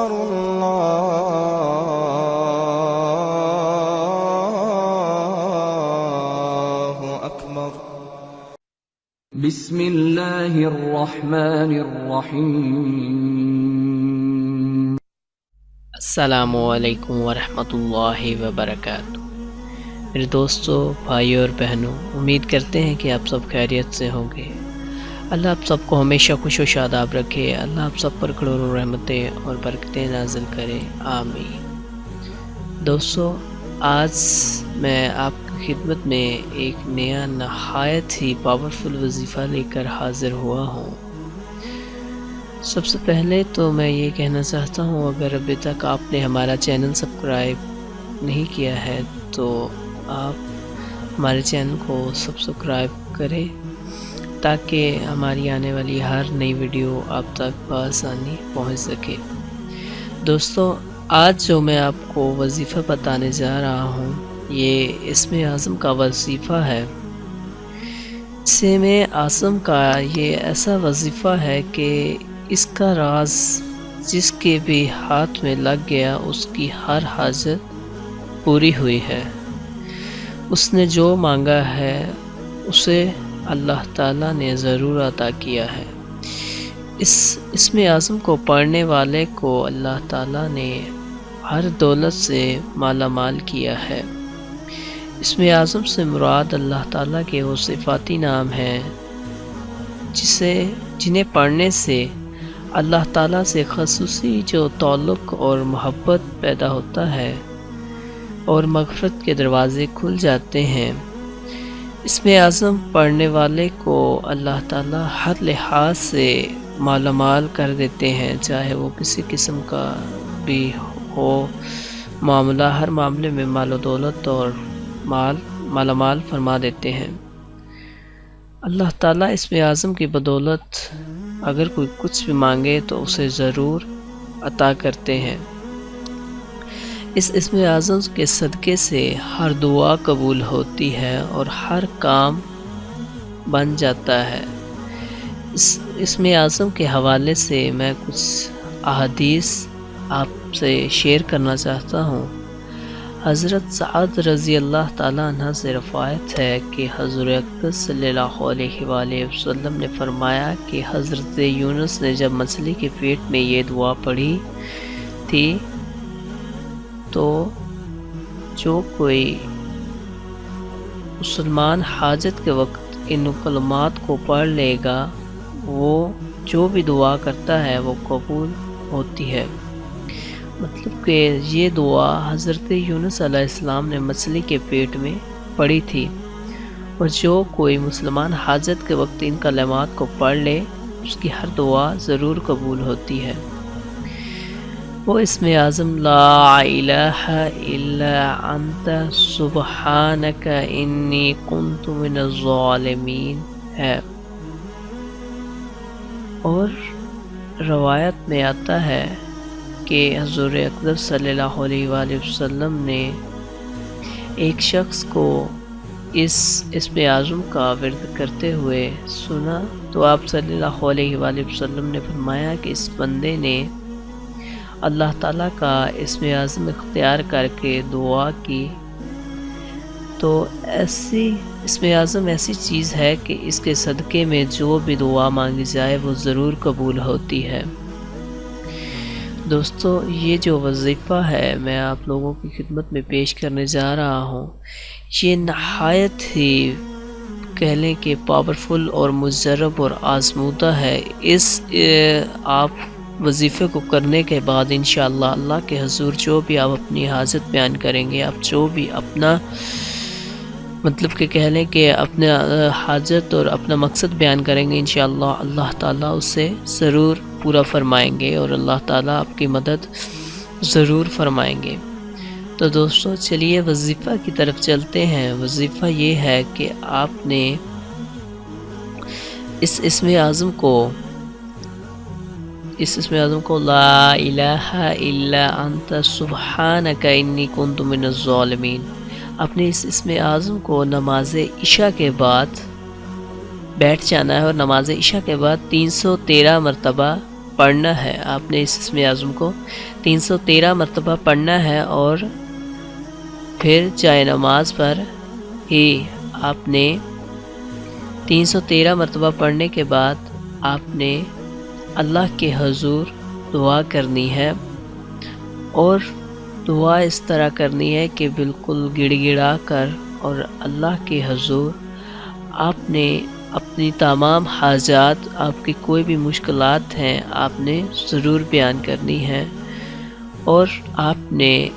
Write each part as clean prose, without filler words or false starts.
أكبر الله أكبر بسم اللہ الرحمن الرحیم۔ السلام علیکم ورحمۃ اللہ وبرکاتہ۔ میرے دوستوں، بھائیوں اور بہنوں، امید کرتے ہیں کہ آپ سب خیریت سے ہوں گے۔ اللہ آپ سب کو ہمیشہ خوش و شاداب رکھے، اللہ آپ سب پر کروڑوں رحمتیں اور برکتیں نازل کرے، آمین۔ دوستوں، آج میں آپ کی خدمت میں ایک نیا نہایت ہی پاورفل وظیفہ لے کر حاضر ہوا ہوں۔ سب سے پہلے تو میں یہ کہنا چاہتا ہوں، اگر ابھی تک آپ نے ہمارا چینل سبسکرائب نہیں کیا ہے تو آپ ہمارے چینل کو سبسکرائب کریں تاکہ ہماری آنے والی ہر نئی ویڈیو آپ تک بآسانی پہنچ سکے۔ دوستوں، آج جو میں آپ کو وظیفہ بتانے جا رہا ہوں یہ اسم اعظم کا وظیفہ ہے۔ اسم اعظم کا یہ ایسا وظیفہ ہے کہ اس کا راز جس کے بھی ہاتھ میں لگ گیا اس کی ہر حاجت پوری ہوئی ہے۔ اس نے جو مانگا ہے اسے اللہ تعالیٰ نے ضرور عطا کیا ہے۔ اس اسم اعظم کو پڑھنے والے کو اللہ تعالیٰ نے ہر دولت سے مالا مال کیا ہے۔ اسم اعظم سے مراد اللہ تعالیٰ کے وہ صفاتی نام ہیں جنہیں پڑھنے سے اللہ تعالیٰ سے خصوصی جو تعلق اور محبت پیدا ہوتا ہے اور مغفرت کے دروازے کھل جاتے ہیں۔ اسم اعظم پڑھنے والے کو اللہ تعالیٰ ہر لحاظ سے مالا مال کر دیتے ہیں، چاہے وہ کسی قسم کا بھی ہو معاملہ، ہر معاملے میں مال و دولت اور مالا مال فرما دیتے ہیں۔ اللہ تعالیٰ اسم اعظم کی بدولت اگر کوئی کچھ بھی مانگے تو اسے ضرور عطا کرتے ہیں۔ اس اسم اعظم کے صدقے سے ہر دعا قبول ہوتی ہے اور ہر کام بن جاتا ہے۔ اس اسم اعظم کے حوالے سے میں کچھ احادیث آپ سے شیئر کرنا چاہتا ہوں۔ حضرت سعد رضی اللہ تعالیٰ عنہ سے روایت ہے کہ حضور اقدس صلی اللہ علیہ وآلہ وسلم نے فرمایا کہ حضرت یونس نے جب مچھلی کے پیٹ میں یہ دعا پڑھی تھی تو جو کوئی مسلمان حاجت کے وقت ان کلمات کو پڑھ لے گا وہ جو بھی دعا کرتا ہے وہ قبول ہوتی ہے۔ مطلب کہ یہ دعا حضرت یونس علیہ السلام نے مچھلی کے پیٹ میں پڑھی تھی، اور جو کوئی مسلمان حاجت کے وقت ان کلمات کو پڑھ لے اس کی ہر دعا ضرور قبول ہوتی ہے۔ وہ اسم اعظم لا الہ الا انت سبحانک انی کنت من الظالمین ہے، اور روایت میں آتا ہے کہ حضور اقدس صلی اللہ علیہ وآلہ وسلم نے ایک شخص کو اس اسم اعظم کا ورد کرتے ہوئے سنا تو آپ صلی اللہ علیہ وآلہ وسلم نے فرمایا کہ اس بندے نے اللہ تعالیٰ کا اسم اعظم اختیار کر کے دعا کی تو ایسی اسم اعظم ایسی چیز ہے کہ اس کے صدقے میں جو بھی دعا مانگی جائے وہ ضرور قبول ہوتی ہے۔ دوستو، یہ جو وظیفہ ہے میں آپ لوگوں کی خدمت میں پیش کرنے جا رہا ہوں، یہ نہایت ہی کہہ لیں کہ پاورفل اور مجرب اور آزمودہ ہے۔ اس آپ وظیفے کو کرنے کے بعد انشاءاللہ اللہ کے حضور جو بھی آپ اپنی حاجت بیان کریں گے، آپ جو بھی اپنا مطلب کہ کہہ لیں کہ اپنا حاجت اور اپنا مقصد بیان کریں گے، انشاءاللہ اللہ تعالیٰ اسے ضرور پورا فرمائیں گے اور اللہ تعالیٰ آپ کی مدد ضرور فرمائیں گے۔ تو دوستو چلیے وظیفہ کی طرف چلتے ہیں۔ وظیفہ یہ ہے کہ آپ نے اس اسم اعظم کو لا الہ الا انت سبحانک انی کنت من الظالمین، اپنے اس اسم اعظم کو نماز عشاء کے بعد بیٹھ جانا ہے اور نماز عشاء کے بعد 313 مرتبہ پڑھنا ہے. آپ نے اس اسم اعظم کو 313 مرتبہ پڑھنا ہے اور پھر جائے نماز پر ہی آپ نے 313 مرتبہ پڑھنے کے بعد آپ نے اللہ کے حضور دعا کرنی ہے، اور دعا اس طرح کرنی ہے کہ بالکل گڑ گڑا کر، اور اللہ کے حضور آپ نے اپنی تمام حاجات، آپ کی کوئی بھی مشکلات ہیں، آپ نے ضرور بیان کرنی ہے. اور آپ نے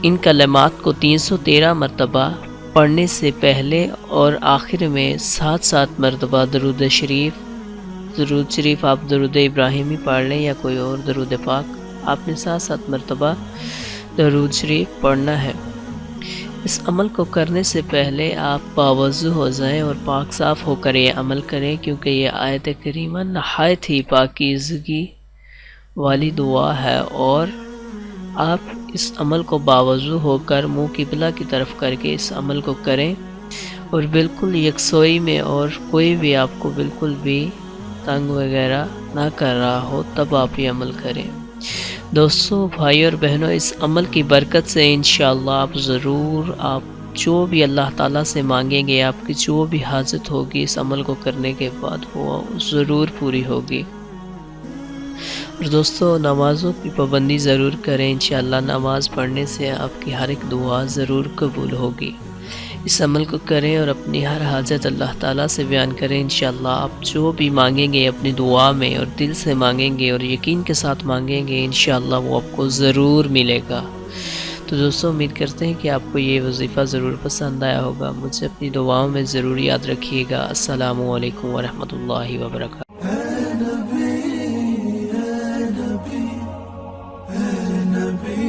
ان کلمات کو 313 مرتبہ پڑھنے سے پہلے اور آخر میں 7 مرتبہ درود شریف آپ درود ابراہیمی پڑھ لیں یا کوئی اور درود پاک، آپ نے 7 مرتبہ درود شریف پڑھنا ہے. اس عمل کو کرنے سے پہلے آپ باوضو ہو جائیں اور پاک صاف ہو کر یہ عمل کریں، کیونکہ یہ آیت کریمہ نہایت ہی پاکیزگی والی دعا ہے، اور آپ اس عمل کو باوضو ہو کر منہ قبلہ کی طرف کر کے اس عمل کو کریں، اور بالکل یکسوئی میں، اور کوئی بھی آپ کو بالکل بھی تنگ وغیرہ نہ کر رہا ہو، تب آپ یہ عمل کریں. دوستو، بھائی اور بہنوں، اس عمل کی برکت سے انشاءاللہ آپ جو بھی اللہ تعالیٰ سے مانگیں گے، آپ کی جو بھی حاجت ہوگی اس عمل کو کرنے کے بعد وہ ضرور پوری ہوگی. اور دوستو، نمازوں کی پابندی ضرور کریں. انشاءاللہ نماز پڑھنے سے آپ کی ہر ایک دعا ضرور قبول ہوگی. اس عمل کو کریں اور اپنی ہر حاجت اللہ تعالیٰ سے بیان کریں. انشاءاللہ آپ جو بھی مانگیں گے اپنی دعا میں، اور دل سے مانگیں گے اور یقین کے ساتھ مانگیں گے، انشاءاللہ وہ آپ کو ضرور ملے گا. تو دوستو، امید کرتے ہیں کہ آپ کو یہ وظیفہ ضرور پسند آیا ہوگا. مجھے اپنی دعاؤں میں ضرور یاد رکھیے گا. السلام علیکم ورحمۃ اللہ وبرکاتہ. نبی